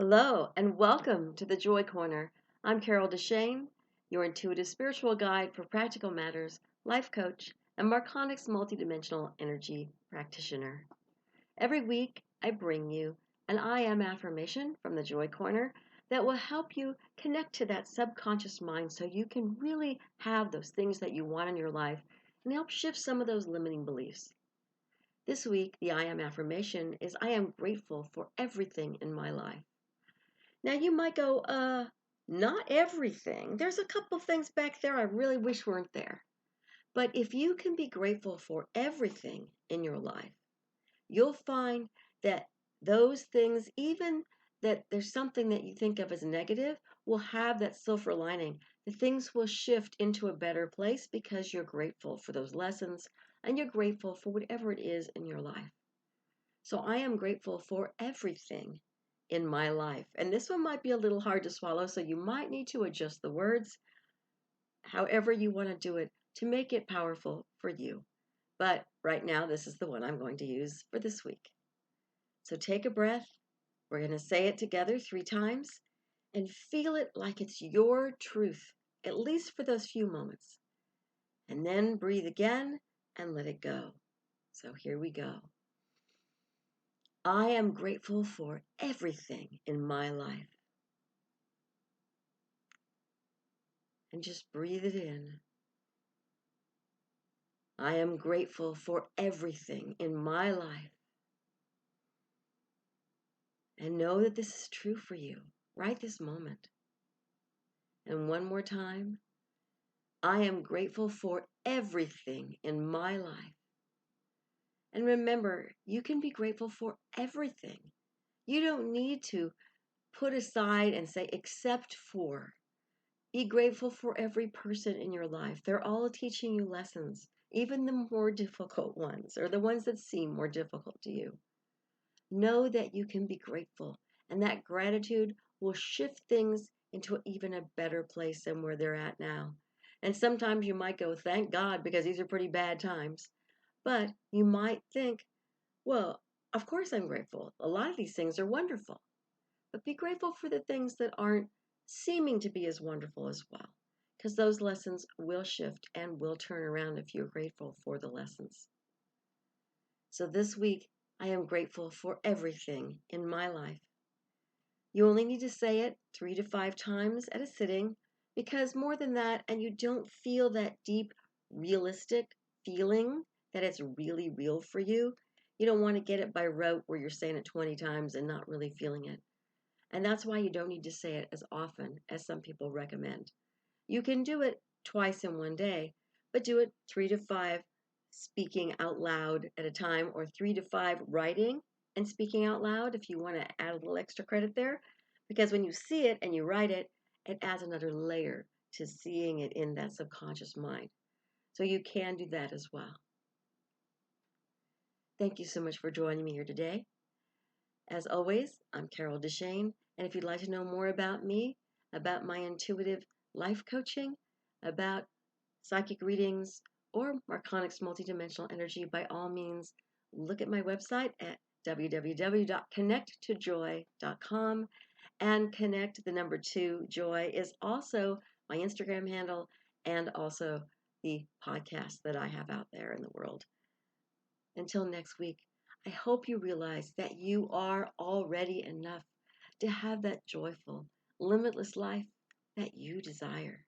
Hello, and welcome to the Joy Corner. I'm Carol DeChaine, your intuitive spiritual guide for practical matters, life coach, and Marconics multidimensional energy practitioner. Every week, I bring you an I Am Affirmation from the Joy Corner that will help you connect to that subconscious mind so you can really have those things that you want in your life and help shift some of those limiting beliefs. This week, the I Am Affirmation is I am grateful for everything in my life. Now you might go, not everything. There's a couple things back there I really wish weren't there. But if you can be grateful for everything in your life, you'll find that those things, even that there's something that you think of as negative, will have that silver lining. The things will shift into a better place because you're grateful for those lessons and you're grateful for whatever it is in your life. So I am grateful for everything in my life. And this one might be a little hard to swallow, so you might need to adjust the words however you want to do it to make it powerful for you. But right now, this is the one I'm going to use for this week. So take a breath. We're going to say it together 3 times and feel it like it's your truth, at least for those few moments. And then breathe again and let it go. So here we go. I am grateful for everything in my life. And just breathe it in. I am grateful for everything in my life. And know that this is true for you right this moment. And one more time. I am grateful for everything in my life. And remember, you can be grateful for everything. You don't need to put aside and say, except for. Be grateful for every person in your life. They're all teaching you lessons, even the more difficult ones, or the ones that seem more difficult to you. Know that you can be grateful, and that gratitude will shift things into even a better place than where they're at now. And sometimes you might go, thank God, because these are pretty bad times. But you might think, well, of course I'm grateful. A lot of these things are wonderful. But be grateful for the things that aren't seeming to be as wonderful as well, because those lessons will shift and will turn around if you're grateful for the lessons. So this week, I am grateful for everything in my life. You only need to say it 3 to 5 times at a sitting, because more than that, and you don't feel that deep, realistic feeling that it's really real for you, you don't want to get it by rote where you're saying it 20 times and not really feeling it. And that's why you don't need to say it as often as some people recommend. You can do it twice in one day, but do it 3 to 5 speaking out loud at a time, or 3 to 5 writing and speaking out loud if you want to add a little extra credit there. Because when you see it and you write it, it adds another layer to seeing it in that subconscious mind. So you can do that as well. Thank you so much for joining me here today. As always, I'm Carol DeChaine, and if you'd like to know more about me, about my intuitive life coaching, about psychic readings, or Marconics multidimensional energy, by all means, look at my website at www.connecttojoy.com, and connect the number 2 joy is also my Instagram handle and also the podcast that I have out there in the world. Until next week, I hope you realize that you are already enough to have that joyful, limitless life that you desire.